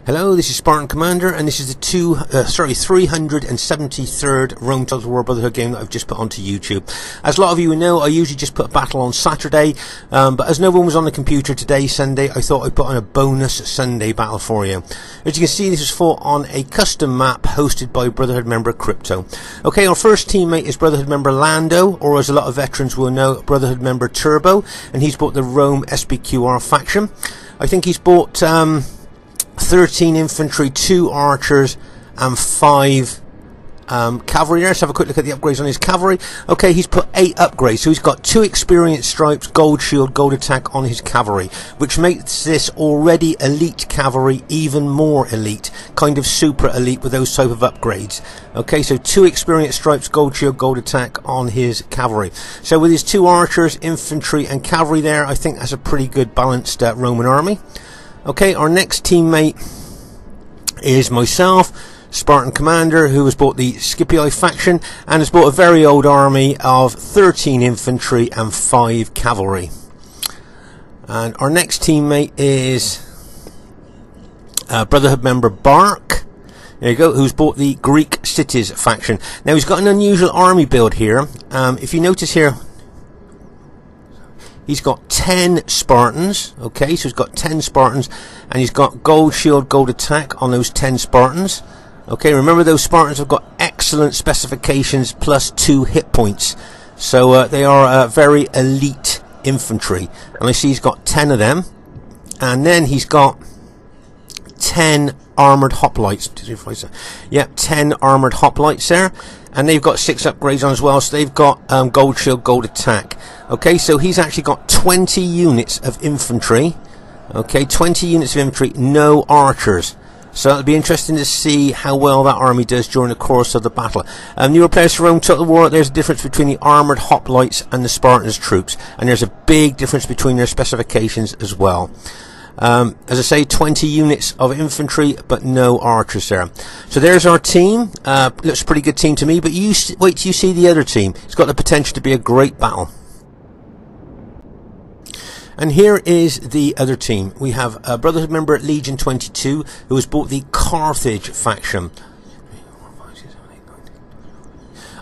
Hello, this is Spartan Commander, and this is the 373rd Rome Total War Brotherhood game that I've just put onto YouTube. As a lot of you know, I usually just put a battle on Saturday, but as no one was on the computer today, Sunday, I thought I'd put on a bonus Sunday battle for you. As you can see, this is fought on a custom map hosted by Brotherhood member Crypto. Okay, our first teammate is Brotherhood member Lando, or as a lot of veterans will know, Brotherhood member Turbo, and he's bought the Rome SBQR faction. I think he's bought 13 infantry, 2 archers and 5 cavalry there. Let's have a quick look at the upgrades on his cavalry. Okay, he's put 8 upgrades, so he's got 2 experience stripes, gold shield, gold attack on his cavalry, which makes this already elite cavalry even more elite, kind of super elite with those type of upgrades. Okay, so 2 experience stripes, gold shield, gold attack on his cavalry. So with his 2 archers, infantry and cavalry there, I think that's a pretty good balanced Roman army. Okay, our next teammate is myself, Spartan Commander, who has bought the Scipii faction and has bought a very old army of 13 infantry and 5 cavalry. And our next teammate is Brotherhood member Bark, there you go, who's bought the Greek cities faction. Now he's got an unusual army build here. If you notice here, he's got 10 Spartans, okay, so he's got 10 Spartans, and he's got gold shield, gold attack on those 10 Spartans. Okay, remember those Spartans have got excellent specifications plus 2 hit points. So they are very elite infantry. And I see he's got 10 of them. And then he's got 10 armoured hoplites. Yep, 10 armoured hoplites there. And they've got 6 upgrades on as well, so they've got gold shield, gold attack. Okay, so he's actually got 20 units of infantry. Okay, 20 units of infantry, no archers. So it'll be interesting to see how well that army does during the course of the battle. Newer players for Rome Total War, there's a difference between the armoured hoplites and the Spartans troops. And there's a big difference between their specifications as well. As I say, 20 units of infantry, but no archers there. So there's our team. Looks a pretty good team to me, but you wait till you see the other team. It's got the potential to be a great battle. And here is the other team. We have a Brotherhood member Legion 22, who has bought the Carthage faction.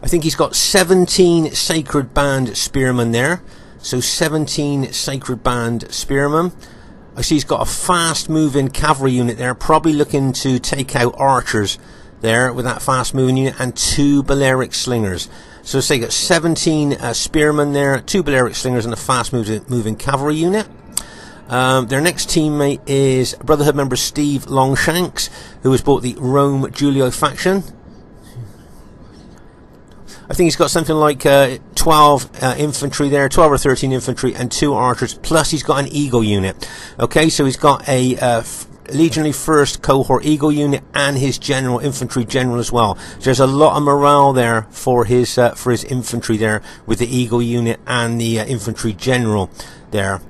I think he's got 17 Sacred Band Spearmen there. So 17 Sacred Band Spearmen. I see he's got a fast moving cavalry unit there, probably looking to take out archers there with that fast moving unit, and 2 Balearic slingers. So say you got 17 spearmen there, 2 Balearic slingers and a fast moving cavalry unit. Their next teammate is Brotherhood member Steve Longshanks, who has bought the Rome Julio faction. I think he's got something like 12 infantry there, 12 or 13 infantry and 2 archers, plus he's got an Eagle unit. Okay, so he's got a Legionary 1st Cohort Eagle unit and his general, infantry general as well. So there's a lot of morale there for his infantry there with the Eagle unit and the infantry general there.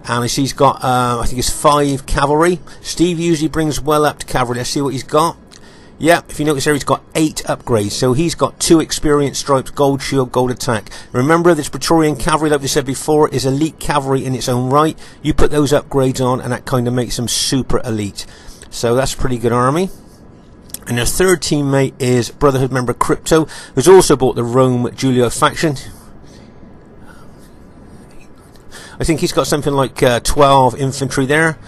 And I see he's got, I think it's 5 cavalry. Steve usually brings well up to cavalry. Let's see what he's got. Yeah, if you notice there, he's got 8 upgrades. So he's got 2 experience stripes, gold shield, gold attack. Remember, this Praetorian cavalry, like we said before, is elite cavalry in its own right. You put those upgrades on, and that kind of makes them super elite. So that's a pretty good army. And their third teammate is Brotherhood member Crypto, who's also bought the Rome Julio faction. I think he's got something like 12 infantry there.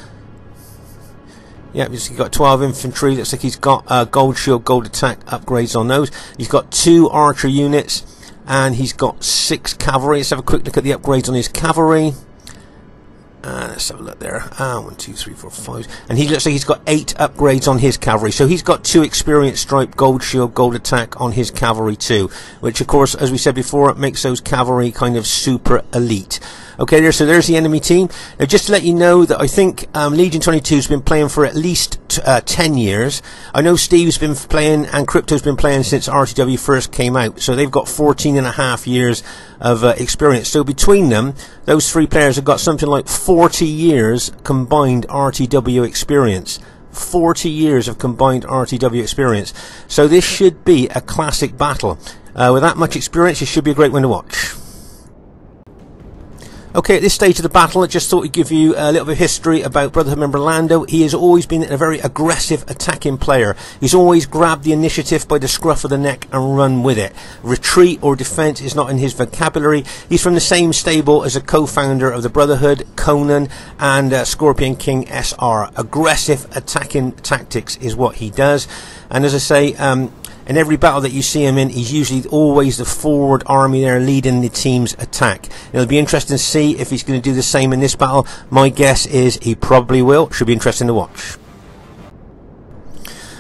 Yeah, he's got 12 infantry. Looks like he's got gold shield, gold attack upgrades on those. He's got 2 archer units, and he's got 6 cavalry. Let's have a quick look at the upgrades on his cavalry. Let's have a look there. 1, 2, 3, 4, 5. And he looks like he's got 8 upgrades on his cavalry. So he's got 2 experience stripe, gold shield, gold attack on his cavalry too. Which, of course, as we said before, it makes those cavalry kind of super elite. Okay, so there's the enemy team. Now, just to let you know that I think Legion 22 has been playing for at least 10 years. I know Steve's been playing and Crypto's been playing since RTW first came out. So they've got 14.5 years of experience. So between them, those 3 players have got something like 40 years combined RTW experience. 40 years of combined RTW experience. So this should be a classic battle. With that much experience, it should be a great one to watch. Okay, at this stage of the battle, I just thought I'd give you a little bit of history about Brotherhood member Lando. He has always been a very aggressive attacking player. He's always grabbed the initiative by the scruff of the neck and run with it. Retreat or defense is not in his vocabulary. He's from the same stable as a co-founder of the Brotherhood, Conan, and Scorpion King SR. Aggressive attacking tactics is what he does. And as I say, in every battle that you see him in, he's usually always the forward army there leading the team's attack. It'll be interesting to see if he's going to do the same in this battle. My guess is he probably will. Should be interesting to watch.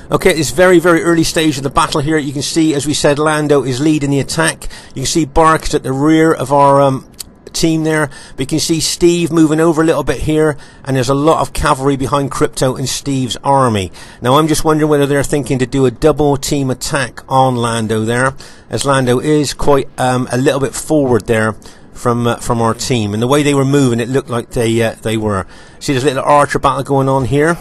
Okay, at this very, very early stage of the battle here, you can see, as we said, Lando is leading the attack. You can see Barks at the rear of our team there, but you can see Steve moving over a little bit here, and there's a lot of cavalry behind Crypto and Steve's army. Now I'm just wondering whether they're thinking to do a double team attack on Lando there, as Lando is quite a little bit forward there from our team, and the way they were moving, it looked like they were. See, there's a little archer battle going on here.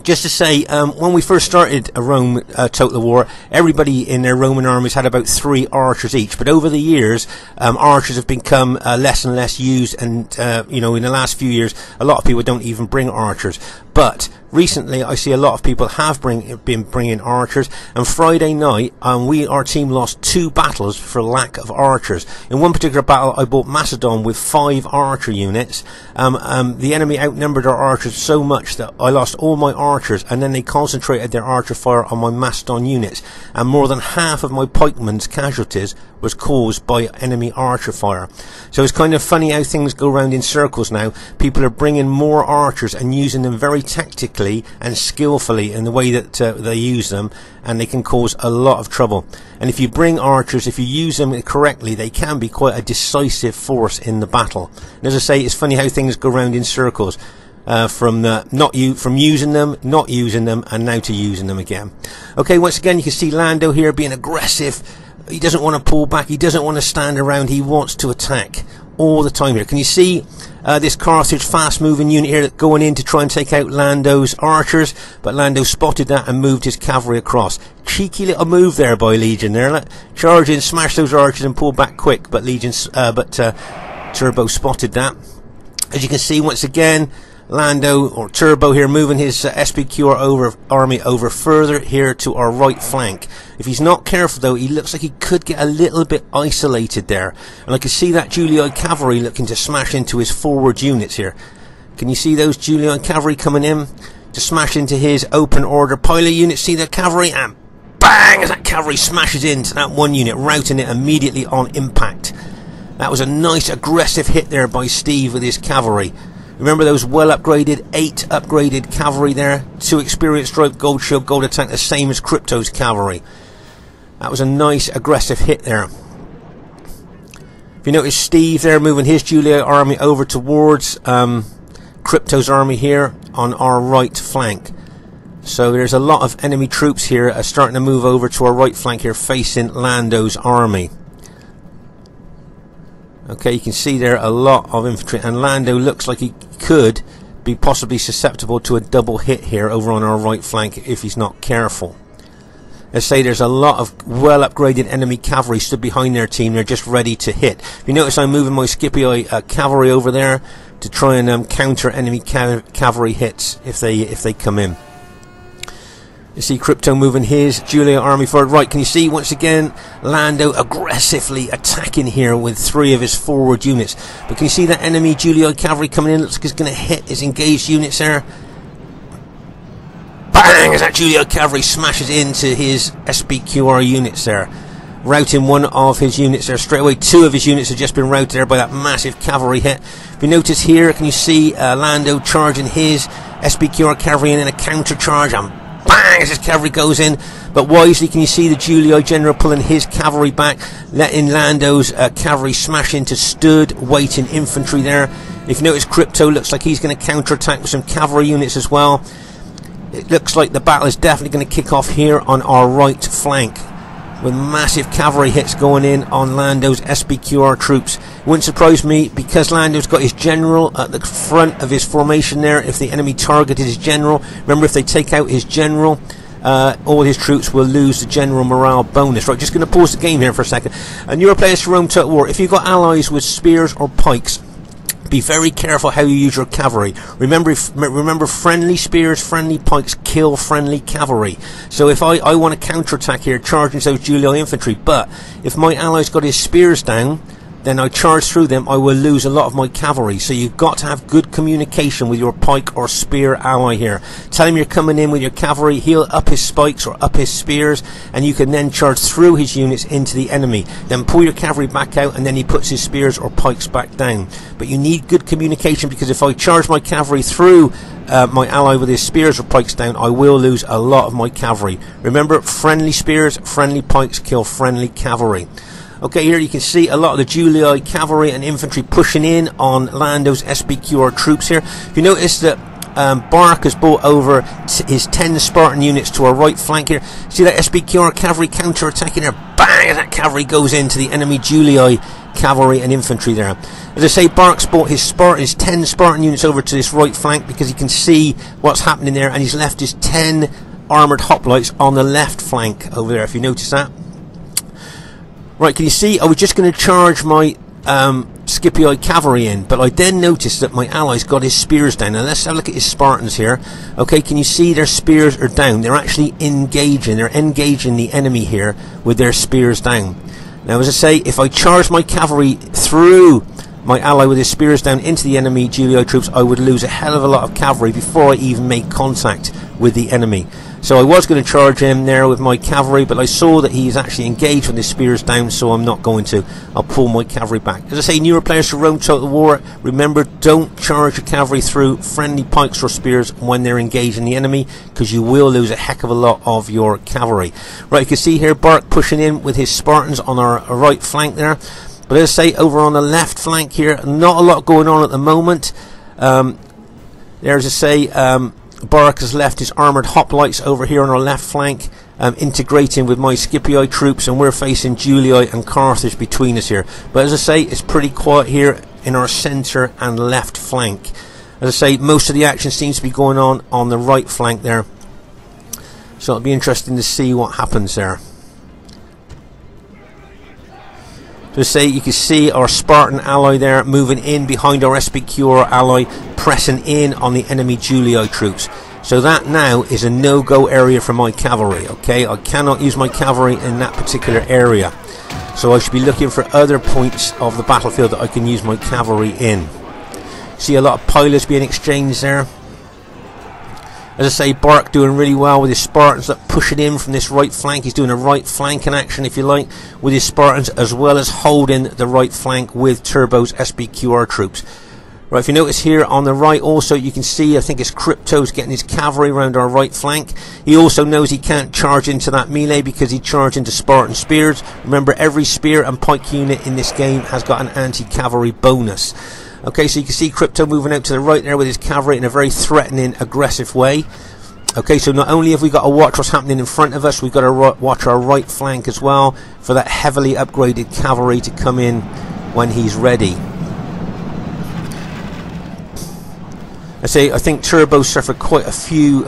Just to say, when we first started a Rome Total War, everybody in their Roman armies had about 3 archers each. But over the years, archers have become less and less used, and you know, in the last few years, a lot of people don't even bring archers. But recently, I see a lot of people have been bringing archers. And Friday night, our team lost 2 battles for lack of archers. In one particular battle, I bought Macedon with 5 archer units. The enemy outnumbered our archers so much that I lost all my archers, and then they concentrated their archer fire on my Macedon units. And more than half of my pikemen's casualties was caused by enemy archer fire. So it's kind of funny how things go round in circles now. People are bringing more archers and using them very tactically and skillfully in the way that they use them, and they can cause a lot of trouble. And if you bring archers, if you use them correctly, they can be quite a decisive force in the battle. And as I say, it's funny how things go round in circles. From using them, not using them, and now to using them again. Okay, once again you can see Lando here being aggressive. He doesn't want to pull back, he doesn't want to stand around, he wants to attack all the time here. Can you see this Carthage fast moving unit here going in to try and take out Lando's archers? But Lando spotted that and moved his cavalry across. Cheeky little move there by Legion there. Look, charge in, smash those archers and pull back quick. But Turbo spotted that. As you can see, once again, Lando, or Turbo here, moving his SPQR army over further here to our right flank. If he's not careful though, he looks like he could get a little bit isolated there. And I can see that Julii cavalry looking to smash into his forward units here. Can you see those Julii cavalry coming in to smash into his open order pilot units? See the cavalry, and bang, as that cavalry smashes into that one unit, routing it immediately on impact. That was a nice aggressive hit there by Steve with his cavalry. Remember those well upgraded, 8 upgraded cavalry there? 2 experienced stripe, gold shield, gold attack, the same as Crypto's cavalry. That was a nice aggressive hit there. If you notice Steve there moving his Julii army over towards Crypto's army here on our right flank. So there's a lot of enemy troops here starting to move over to our right flank here facing Lando's army. Okay, you can see there a lot of infantry, and Lando looks like he could be possibly susceptible to a double hit here over on our right flank if he's not careful. As I say, there's a lot of well upgraded enemy cavalry stood behind their team. They're just ready to hit. If you notice, I'm moving my Scipii cavalry over there to try and counter enemy cavalry hits if they come in. You see Crypto moving his Julii army forward. Right, can you see once again Lando aggressively attacking here with 3 of his forward units. But can you see that enemy Julii cavalry coming in? Looks like he's going to hit his engaged units there. Bang! As that Julii cavalry smashes into his SPQR units there, routing one of his units there straight away. 2 of his units have just been routed there by that massive cavalry hit. If you notice here, can you see Lando charging his SPQR cavalry in a counter charge, and bang, as his cavalry goes in. But wisely, can you see the Julii general pulling his cavalry back, letting Lando's cavalry smash into stood waiting infantry there. If you notice, Crypto looks like he's going to counterattack with some cavalry units as well. It looks like the battle is definitely going to kick off here on our right flank, with massive cavalry hits going in on Lando's SPQR troops. It wouldn't surprise me, because Lando's got his general at the front of his formation there, if the enemy targeted his general. Remember, if they take out his general, all his troops will lose the general morale bonus. Right, just going to pause the game here for a second. And you're players to Rome Total War. If you've got allies with spears or pikes, be very careful how you use your cavalry. Remember, friendly spears, friendly pikes kill friendly cavalry. So if I want to counterattack here, charging those Julii infantry, but if my ally's got his spears down, then I charge through them, I will lose a lot of my cavalry. So you've got to have good communication with your pike or spear ally here. Tell him you're coming in with your cavalry, he'll up his spikes or up his spears, and you can then charge through his units into the enemy. Then pull your cavalry back out, and then he puts his spears or pikes back down. But you need good communication, because if I charge my cavalry through my ally with his spears or pikes down, I will lose a lot of my cavalry. Remember, friendly spears, friendly pikes kill friendly cavalry. Okay, here you can see a lot of the Julii cavalry and infantry pushing in on Lando's SBQR troops here. If you notice that Bark has brought over his 10 Spartan units to our right flank here. See that SBQR cavalry counter-attacking there? Bang! That cavalry goes into the enemy Julii cavalry and infantry there. As I say, Bark's brought his 10 Spartan units over to this right flank because he can see what's happening there, and he's left his 10 armoured hoplites on the left flank over there, if you notice that. Right, can you see, I was just going to charge my Scipii cavalry in, but I then noticed that my allies got his spears down. Now let's have a look at his Spartans here. Okay, can you see their spears are down? They're actually engaging. They're engaging the enemy here with their spears down. Now, as I say, if I charge my cavalry through my ally with his spears down into the enemy Julii troops, I would lose a hell of a lot of cavalry before I even make contact with the enemy. So I was going to charge him there with my cavalry, but I saw that he's actually engaged with his spears down, so I'm not going to. I'll pull my cavalry back. As I say, newer players to Rome Total War, remember, don't charge your cavalry through friendly pikes or spears when they're engaging the enemy, because you will lose a heck of a lot of your cavalry. Right, you can see here Bark pushing in with his Spartans on our right flank there. But as I say, over on the left flank here, not a lot going on at the moment. There's, as I say, Bark has left his armoured hoplites over here on our left flank, integrating with my Scipii troops, and we're facing Julii and Carthage between us here. But as I say, it's pretty quiet here in our centre and left flank. As I say, most of the action seems to be going on the right flank there. So it'll be interesting to see what happens there. So say you can see our Spartan ally there moving in behind our SBQR ally, pressing in on the enemy Julii troops. So that now is a no-go area for my cavalry. Okay, I cannot use my cavalry in that particular area. So I should be looking for other points of the battlefield that I can use my cavalry in. See a lot of pilots being exchanged there. As I say, Bark doing really well with his Spartans, that pushing in from this right flank. He's doing a right flanking action, if you like, with his Spartans, as well as holding the right flank with Turbo's SBQR troops. Right, if you notice here on the right also, you can see, I think it's Crypto's getting his cavalry around our right flank. He also knows he can't charge into that melee because he charged into Spartan spears. Remember, every spear and pike unit in this game has got an anti-cavalry bonus. Okay, so you can see Crypto moving out to the right there with his cavalry in a very threatening, aggressive way. Okay, so not only have we got to watch what's happening in front of us, we've got to watch our right flank as well for that heavily upgraded cavalry to come in when he's ready. I think Turbo suffered quite a few,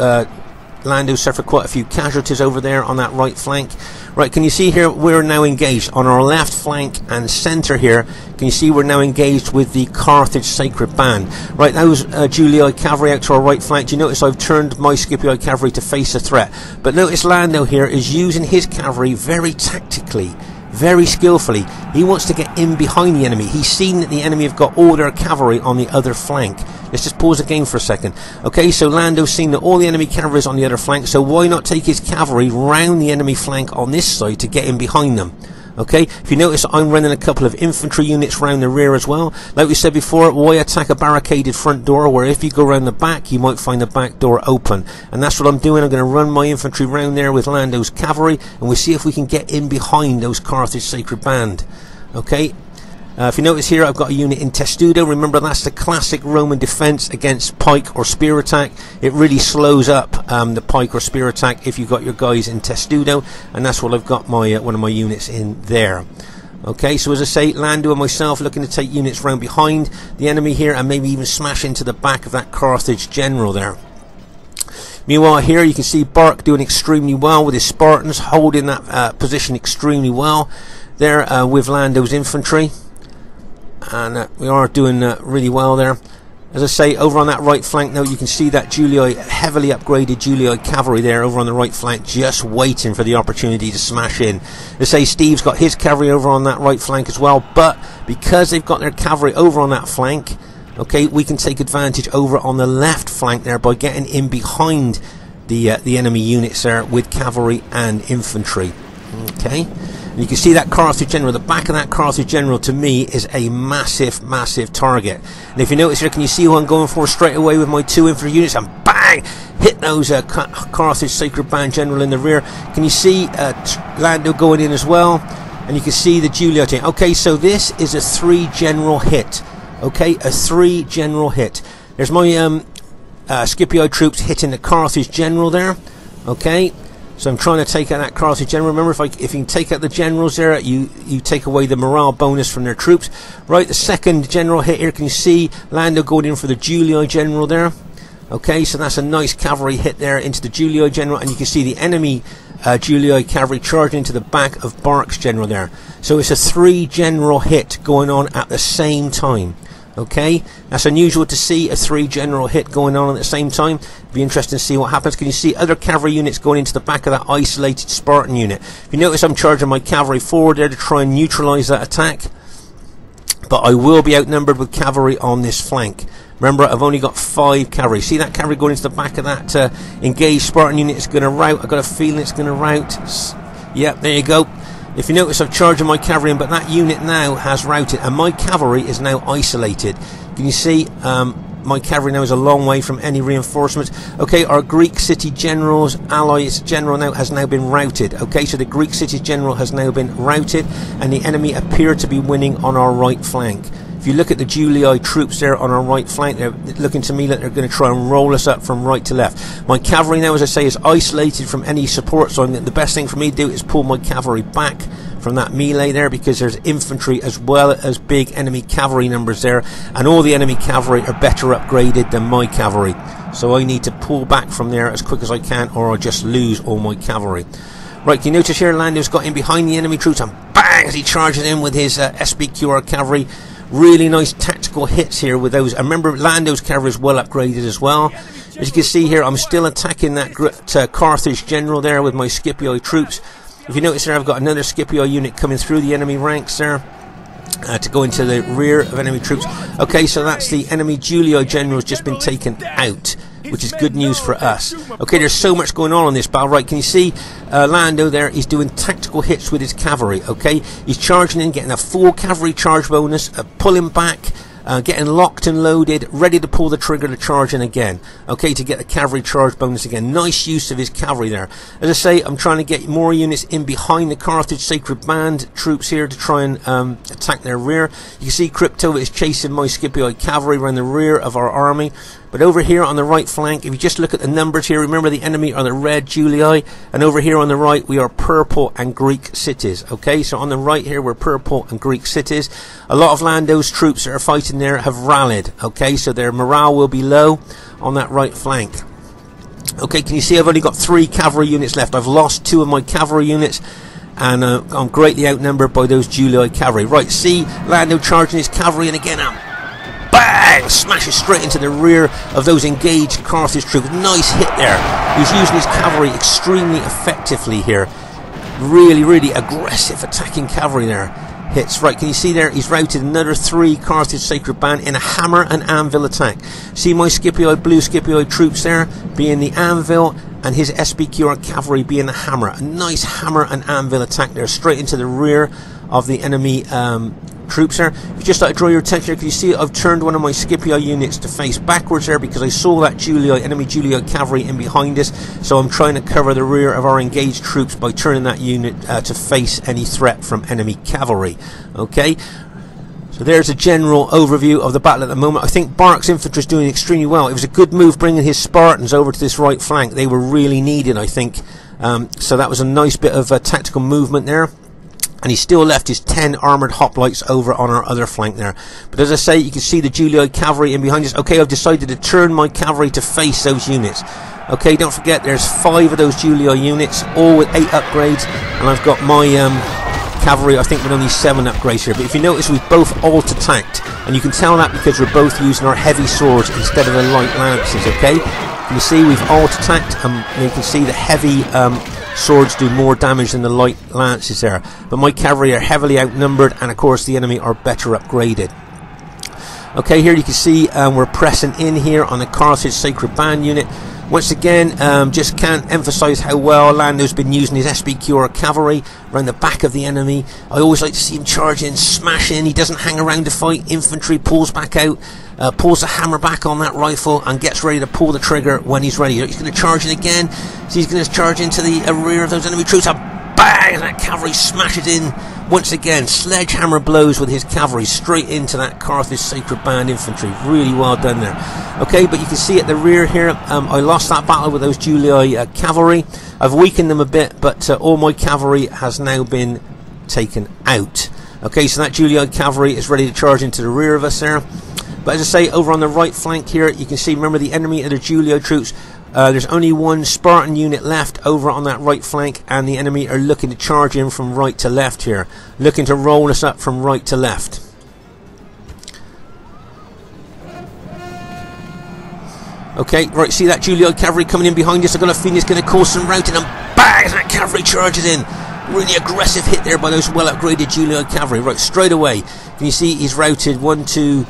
Lando suffered quite a few casualties over there on that right flank. Right, can you see here we're now engaged on our left flank and centre here. Can you see we're now engaged with the Carthage Sacred Band? Right, those Julii cavalry out to our right flank. Do you notice I've turned my Scipii cavalry to face a threat? But notice Lando here is using his cavalry very tactically, very skillfully. He wants to get in behind the enemy. He's seen that the enemy have got all their cavalry on the other flank. Let's just pause the game for a second. Okay, so Lando's seen that all the enemy cavalry is on the other flank, so why not take his cavalry round the enemy flank on this side to get in behind them? Okay, if you notice, I'm running a couple of infantry units round the rear as well. Like we said before, why attack a barricaded front door where if you go round the back, you might find the back door open? And that's what I'm doing. I'm going to run my infantry round there with Lando's cavalry, and we'll see if we can get in behind those Carthage Sacred Band. Okay. If you notice here, I've got a unit in Testudo. Remember, that's the classic Roman defense against pike or spear attack. It really slows up the pike or spear attack if you've got your guys in Testudo, and that's what I've got my one of my units in there. Okay, so as I say, Lando and myself looking to take units round behind the enemy here and maybe even smash into the back of that Carthage general there. Meanwhile here you can see Bark doing extremely well with his Spartans, holding that position extremely well there with Lando's infantry, and we are doing really well there. As I say, over on that right flank now, you can see that Julii, heavily upgraded Julii cavalry there over on the right flank, just waiting for the opportunity to smash in. As I say, Steve's got his cavalry over on that right flank as well, but because they've got their cavalry over on that flank, okay, we can take advantage over on the left flank there by getting in behind the enemy units there with cavalry and infantry. Okay. And you can see that Carthage general, the back of that Carthage general to me is a massive, massive target. And if you notice here, can you see who I'm going for straight away with my 2 infantry units? And bang! Hit those Carthage Sacred Band general in the rear. Can you see Lando going in as well? And you can see the Julii team. Okay, so this is a 3 general hit. Okay, a 3 general hit. There's my Scipio troops hitting the Carthage general there. Okay. So I'm trying to take out that Carthage general. Remember, if you can take out the generals there, you take away the morale bonus from their troops. Right, the second general hit here. Can you see Lando going in for the Julii general there? Okay, so that's a nice cavalry hit there into the Julii general, and you can see the enemy Julii cavalry charging into the back of Bark's general there. So it's a 3 general hit going on at the same time. Okay, that's unusual to see a 3 general hit going on at the same time. Be interesting to see what happens. Can you see other cavalry units going into the back of that isolated Spartan unit? If you notice, I'm charging my cavalry forward there to try and neutralize that attack, but I will be outnumbered with cavalry on this flank. Remember, I've only got 5 cavalry. See that cavalry going into the back of that engaged Spartan unit? It's going to rout. I've got a feeling it's going to rout. Yep, there you go. If you notice, I've charged my cavalry in, but that unit now has routed, and my cavalry is now isolated. Can you see my cavalry now is a long way from any reinforcements? Okay, our Greek city general's allies general now has now been routed. Okay, so the Greek city general has now been routed, and the enemy appear to be winning on our right flank. If you look at the Julii troops there on our right flank, they're looking to me like they're going to try and roll us up from right to left. My cavalry now, as I say, is isolated from any support, so the best thing for me to do is pull my cavalry back from that melee there, because there's infantry as well as big enemy cavalry numbers there, and all the enemy cavalry are better upgraded than my cavalry. So I need to pull back from there as quick as I can, or I'll just lose all my cavalry. Right, can you notice here Lando's got in behind the enemy troops, and bang, as he charges in with his SBQR cavalry. Really nice tactical hits here with those. I remember Lando's cavalry is well upgraded as well. As you can see here, I'm still attacking that Carthage general there with my Scipio troops. If you notice there, I've got another Scipio unit coming through the enemy ranks there to go into the rear of enemy troops. Okay, so that's the enemy Julii general has just been taken out, which is good news for us. Okay, there's so much going on this battle. Right, can you see Lando there? He's doing tactical hits with his cavalry. Okay, he's charging in, getting a full cavalry charge bonus, pulling back, getting locked and loaded, ready to pull the trigger to charge in again. Okay, to get the cavalry charge bonus again. Nice use of his cavalry there. As I say, I'm trying to get more units in behind the Carthage Sacred Band troops here to try and attack their rear. You can see Crypto is chasing my Scipio cavalry around the rear of our army. But over here on the right flank, if you just look at the numbers here, remember the enemy are the red Julii, and over here on the right we are purple and Greek cities. Okay, so on the right here we're purple and Greek cities. A lot of Lando's troops that are fighting there have rallied. Okay, so their morale will be low on that right flank. Okay, can you see I've only got 3 cavalry units left. I've lost 2 of my cavalry units, and I'm greatly outnumbered by those Julii cavalry. Right, see Lando charging his cavalry, and again bang! Smashes straight into the rear of those engaged Carthage troops. Nice hit there. He's using his cavalry extremely effectively here. Really, really aggressive attacking cavalry there. Hits. Right, can you see there? He's routed another 3 Carthage Sacred Band in a hammer and anvil attack. See my Scipio, blue Scipio troops there being the anvil, and his SBQR cavalry being the hammer. A nice hammer and anvil attack there, straight into the rear of the enemy troops there. If you just like to draw your attention here, can you see I've turned one of my Scipio units to face backwards there, because I saw that enemy Julii cavalry in behind us, so I'm trying to cover the rear of our engaged troops by turning that unit to face any threat from enemy cavalry. Okay, so there's a general overview of the battle at the moment. I think Bark's infantry is doing extremely well. It was a good move bringing his Spartans over to this right flank. They were really needed, I think. So that was a nice bit of tactical movement there. And he's still left his 10 armoured hoplites over on our other flank there. But as I say, you can see the Julioid cavalry in behind us. Okay, I've decided to turn my cavalry to face those units. Okay, don't forget there's 5 of those Julioid units, all with 8 upgrades. And I've got my cavalry, I think, with only 7 upgrades here. But if you notice, we've both alt-attacked. And you can tell that because we're both using our heavy swords instead of the light lances, okay? You can see we've alt-attacked, and you can see the heavy swords do more damage than the light lances there. But my cavalry are heavily outnumbered, and of course the enemy are better upgraded. Okay, here you can see we're pressing in here on the Carthage Sacred Band unit. Once again, just can't emphasise how well Lando's been using his SBQ cavalry around the back of the enemy. I always like to see him charge in, smash in. He doesn't hang around to fight. Infantry pulls back out, pulls the hammer back on that rifle and gets ready to pull the trigger when he's ready. He's going to charge in again. So he's going to charge into the rear of those enemy troops. Bang! That cavalry smashes in once again. Sledgehammer blows with his cavalry straight into that Carthage Sacred Band infantry. Really well done there. Okay, but you can see at the rear here, I lost that battle with those Julii cavalry. I've weakened them a bit, but all my cavalry has now been taken out. Okay, so that Julii cavalry is ready to charge into the rear of us there. But as I say, over on the right flank here, you can see, remember, the enemy of the Julii troops. There's only 1 Spartan unit left over on that right flank, and the enemy are looking to charge in from right to left here, looking to roll us up from right to left. Okay, right, see that Julii cavalry coming in behind us. I've got a feeling it's going to cause some routing, and bang, that cavalry charges in. Really aggressive hit there by those well upgraded Julii cavalry. Right, straight away, can you see he's routed 1, 2,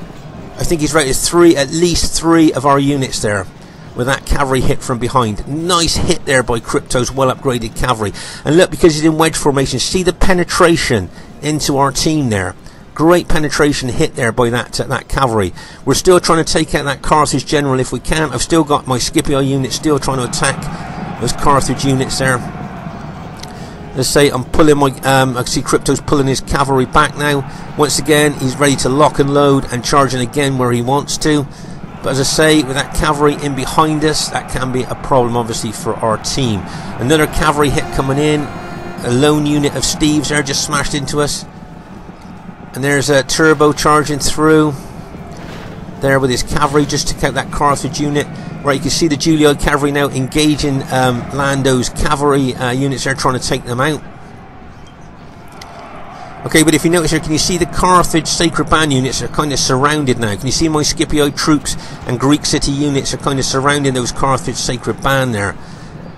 I think he's routed 3, at least 3 of our units there, with that cavalry hit from behind. Nice hit there by Crypto's well upgraded cavalry. And look, because he's in wedge formation, see the penetration into our team there. Great penetration hit there by that cavalry. We're still trying to take out that Carthage general if we can. I've still got my Scipio unit still trying to attack those Carthage units there. Let's say I'm pulling my I see Crypto's pulling his cavalry back now. Once again, he's ready to lock and load and charging again where he wants to. But as I say, with that cavalry in behind us, that can be a problem, obviously, for our team. Another cavalry hit coming in. A lone unit of Steve's there just smashed into us. And there's a Turbo charging through there with his cavalry, just took out that Carthage unit. Right, you can see the Julii cavalry now engaging Lando's cavalry units there, trying to take them out. Okay, but if you notice here, can you see the Carthage Sacred Band units are kind of surrounded now? Can you see my Scipio troops and Greek city units are kind of surrounding those Carthage Sacred Band there?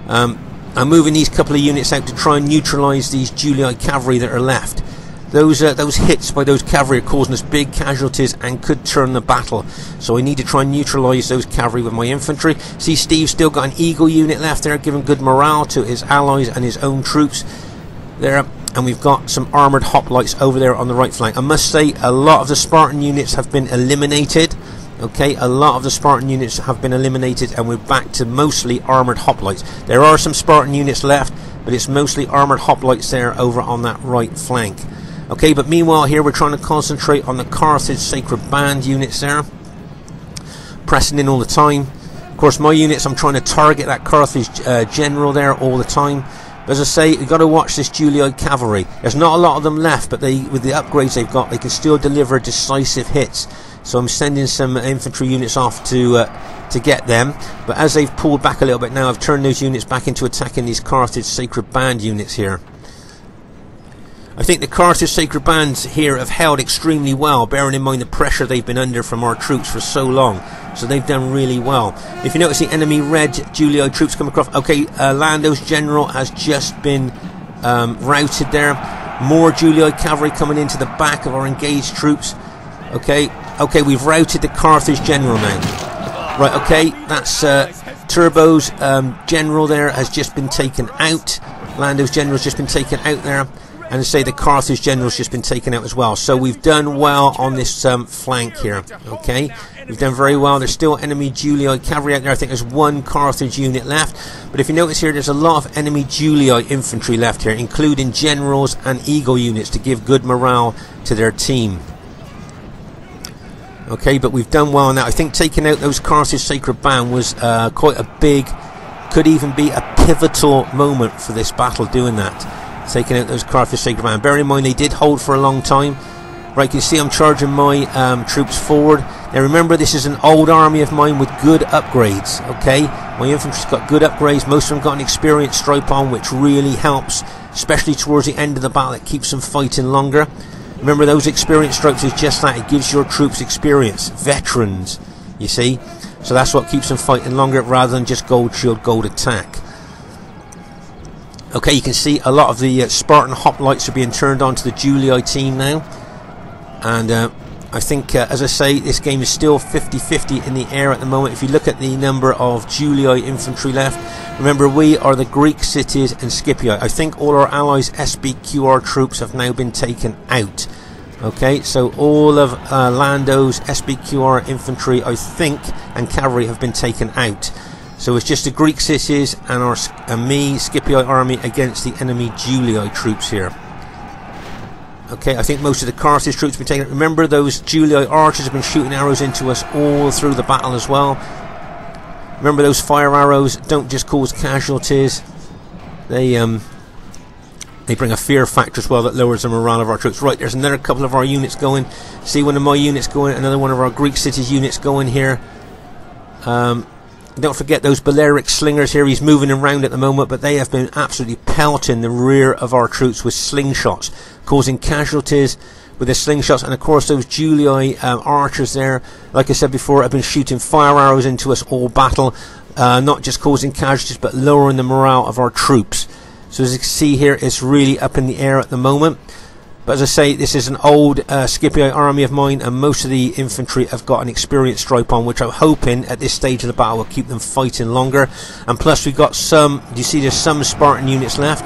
I'm moving these couple of units out to try and neutralise these Julii cavalry that are left. Those hits by those cavalry are causing us big casualties and could turn the battle. So I need to try and neutralise those cavalry with my infantry. See, Steve's still got an Eagle unit left there, giving good morale to his allies and his own troops there. And we've got some armoured hoplites over there on the right flank. I must say, a lot of the Spartan units have been eliminated. Okay, a lot of the Spartan units have been eliminated, and we're back to mostly armoured hoplites. There are some Spartan units left, but it's mostly armoured hoplites there over on that right flank. Okay, but meanwhile here we're trying to concentrate on the Carthage Sacred Band units there, pressing in all the time. Of course, my units, I'm trying to target that Carthage general there all the time. But as I say, you've got to watch this Julii cavalry. There's not a lot of them left, but with the upgrades they've got, they can still deliver decisive hits. So I'm sending some infantry units off to get them. But as they've pulled back a little bit now, I've turned those units back into attacking these Carthage Sacred Band units here. I think the Carthage Sacred Bands here have held extremely well, bearing in mind the pressure they've been under from our troops for so long. So they've done really well. If you notice the enemy red Julii troops come across, okay, Lando's general has just been routed there. More Julii cavalry coming into the back of our engaged troops. Okay, we've routed the Carthage general now. Right, okay, that's Turbo's general there has just been taken out. Lando's general has just been taken out there. And say the Carthage general's just been taken out as well. So we've done well on this flank here. Okay, we've done very well. There's still enemy Julii cavalry out there. I think there's 1 Carthage unit left. But if you notice here, there's a lot of enemy Julii infantry left here, including generals and Eagle units to give good morale to their team. Okay, but we've done well on that. I think taking out those Carthage Sacred Band was quite a big, could even be a pivotal moment for this battle, doing that. taking out those Carthage Sacred Band. Bear in mind they did hold for a long time. Right, you can see I'm charging my troops forward. Now remember, this is an old army of mine with good upgrades, okay? My infantry's got good upgrades. Most of them got an experience stripe on, which really helps, especially towards the end of the battle. It keeps them fighting longer. Remember, those experience stripes is just that. It gives your troops experience. Veterans, you see? So that's what keeps them fighting longer rather than just gold shield, gold attack. Okay, you can see a lot of the Spartan hoplites are being turned on to the Julii team now. And I think, as I say, this game is still 50-50 in the air at the moment. If you look at the number of Julii infantry left, remember we are the Greek cities and Scipii. I think all our allies' SBQR troops have now been taken out. Okay, so all of Lando's SBQR infantry, I think, and cavalry have been taken out. So it's just the Greek cities and our Scipii army against the enemy Julii troops here. Okay, I think most of the Carthage troops have been taken. Remember, those Julii archers have been shooting arrows into us all through the battle as well. Remember, those fire arrows don't just cause casualties. They bring a fear factor as well that lowers the morale of our troops. Right, there's another couple of our units going. See one of my units going, another one of our Greek cities units going here. Don't forget those Balearic slingers here. He's moving around at the moment, but they have been absolutely pelting the rear of our troops with slingshots, causing casualties with the slingshots. And of course those Julii archers there, like I said before, have been shooting fire arrows into us all battle, not just causing casualties but lowering the morale of our troops. So as you can see here, it's really up in the air at the moment. But as I say, this is an old Scipii army of mine, and most of the infantry have got an experience stripe on, which I'm hoping at this stage of the battle will keep them fighting longer. And plus we've got some, do you see there's some Spartan units left?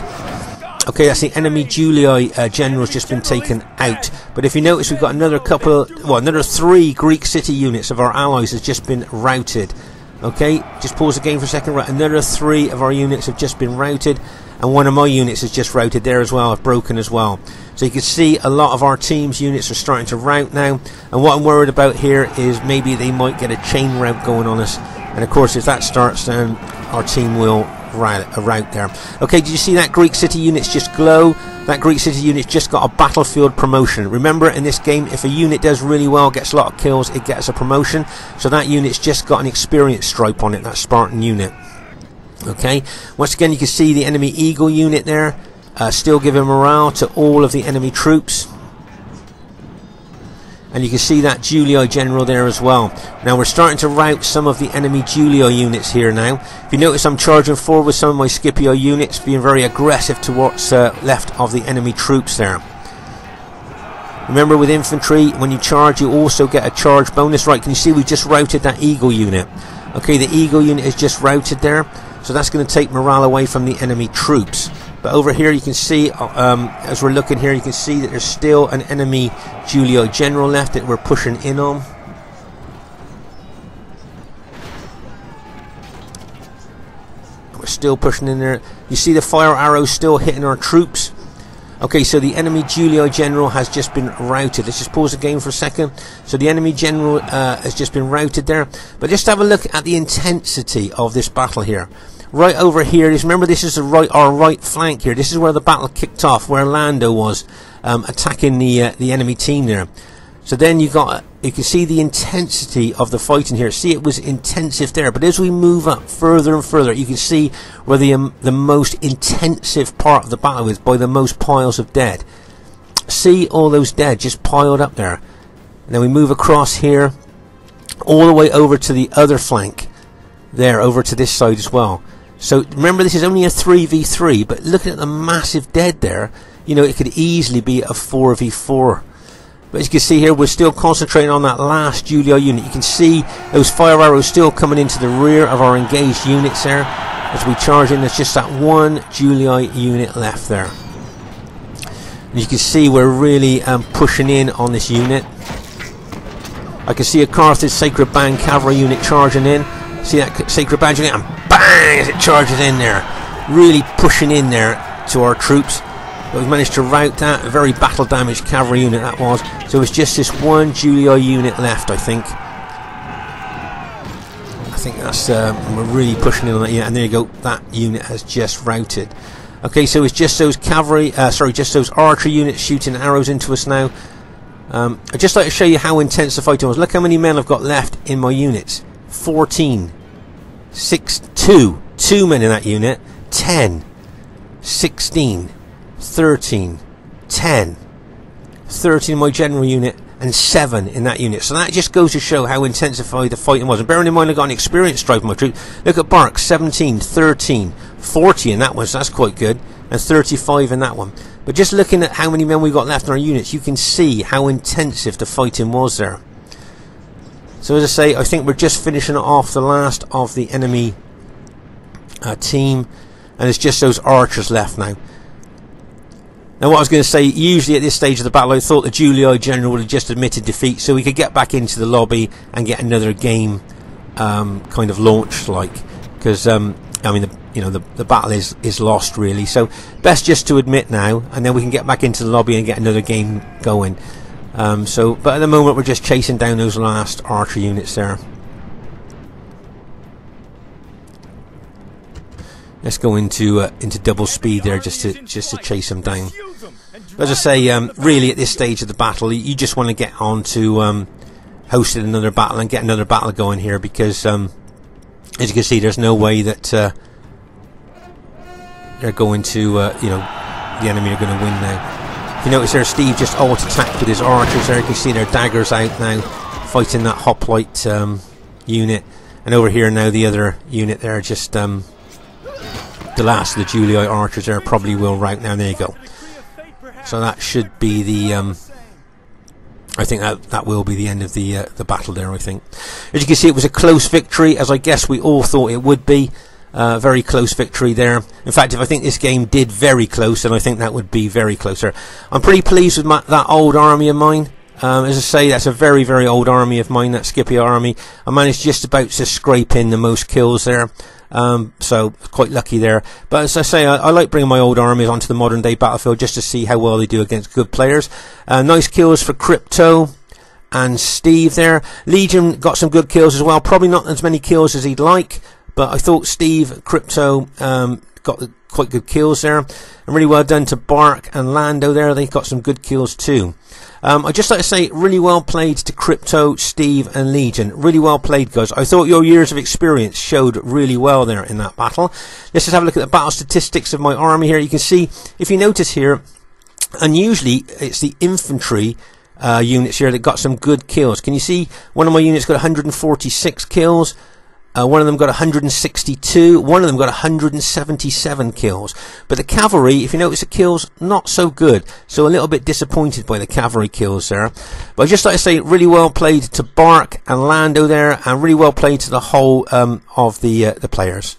Okay, that's the enemy Julii general's just been taken out. But if you notice, we've got another couple, well, another 3 Greek city units of our allies has just been routed. Okay, just pause the game for a second. Right, another 3 of our units have just been routed, and one of my units is just routed there as well, broken as well. So you can see a lot of our team's units are starting to rout now, and what I'm worried about here is maybe they might get a chain rout going on us, and of course if that starts, then our team will rout there. Okay, did you see that Greek city units just glow? That Greek city unit just got a battlefield promotion. Remember, in this game, if a unit does really well, gets a lot of kills, it gets a promotion. So that unit's just got an experience stripe on it, that Spartan unit. Okay, once again you can see the enemy Eagle unit there, still giving morale to all of the enemy troops. And you can see that Julii general there as well. Now we're starting to rout some of the enemy Julii units here now. If you notice, I'm charging forward with some of my Scipii units, being very aggressive to what's left of the enemy troops there. Remember, with infantry, when you charge, you also get a charge bonus. Right, can you see we just routed that Eagle unit? Okay, the Eagle unit is just routed there. So that's going to take morale away from the enemy troops. But over here you can see, as we're looking here, you can see that there's still an enemy Julii general left that we're pushing in on. We're still pushing in there. You see the fire arrows still hitting our troops. Okay, so the enemy Julii general has just been routed. Let's just pause the game for a second. So the enemy general has just been routed there. But just have a look at the intensity of this battle here. Right over here, remember this is our right flank here. This is where the battle kicked off, where Lando was attacking the enemy team there. So then you can see the intensity of the fighting here. See, it was intensive there, but as we move up further and further, you can see where the most intensive part of the battle is, by the most piles of dead. See all those dead just piled up there. And then we move across here, all the way over to the other flank there, over to this side as well. So remember, this is only a 3v3, but looking at the massive dead there, you know, it could easily be a 4v4. But as you can see here, we're still concentrating on that last Julii unit. You can see those fire arrows still coming into the rear of our engaged units there. As we charge in, there's just that one Julii unit left there. And you can see we're really pushing in on this unit. I can see a Carthage Sacred Band cavalry unit charging in. See that Sacred Band unit, and bang, as it charges in there. Really pushing in there to our troops. But we've managed to rout that. A very battle damaged cavalry unit that was. So it's just this one Julii unit left, I think. I think that's we're really pushing in on that unit. And there you go, that unit has just routed. Okay, so it's just those cavalry, just those archer units shooting arrows into us now. I'd just like to show you how intense the fighting was. Look how many men I've got left in my units. 14, 6, 2 men in that unit, 10, 16, 13, 10, 13 in my general unit, and 7 in that unit. So that just goes to show how intensified the fighting was. And bearing in mind I've got an experienced strife in my troop. Look at Bark, 17, 13, 40 in that one, so that's quite good, and 35 in that one. But just looking at how many men we got left in our units, you can see how intensive the fighting was there. So as I say, I think we're just finishing off the last of the enemy team, and it's just those archers left now. Now what I was going to say, usually at this stage of the battle I thought the Julii general would have just admitted defeat so we could get back into the lobby and get another game kind of launched, like, because I mean the battle is lost really, so best just to admit now, and then we can get back into the lobby and get another game going. But at the moment we're just chasing down those last archer units there. Let's go into double speed there just to chase them down. As I say, really at this stage of the battle, you just want to get on to hosting another battle and get another battle going here, because as you can see, there's no way that they're going to, the enemy are going to win now. If you notice there, Steve just alt-attacked with his archers there. You can see their daggers out now, fighting that hoplite unit. And over here now, the other unit there, just the last of the Julii archers there probably will rout now. There you go. So that should be the I think that will be the end of the battle there, I think. As you can see, it was a close victory, as I guess we all thought it would be. Very close victory there. In fact, if I think this game did very close, then I think that would be very closer. I'm pretty pleased with that old army of mine. As I say, that's a very, very old army of mine, that Scipio army. I managed just about to scrape in the most kills there. So quite lucky there. But as I say, I like bringing my old armies onto the modern day battlefield just to see how well they do against good players. Nice kills for Crypto and Steve there. Legion got some good kills as well. Probably not as many kills as he'd like, but I thought Steve, Crypto, got quite good kills there. And really well done to Bark and Lando there. They got some good kills too. I'd just like to say, really well played to Crypto, Steve and Legion. Really well played, guys. I thought your years of experience showed really well there in that battle. Let's just have a look at the battle statistics of my army here. You can see, if you notice here, unusually it's the infantry units here that got some good kills. Can you see one of my units got 146 kills? One of them got 162, one of them got 177 kills. But the cavalry, if you notice the kills, not so good. So a little bit disappointed by the cavalry kills there. But I'd just like to say, really well played to Bark and Lando there, and really well played to the whole of the players.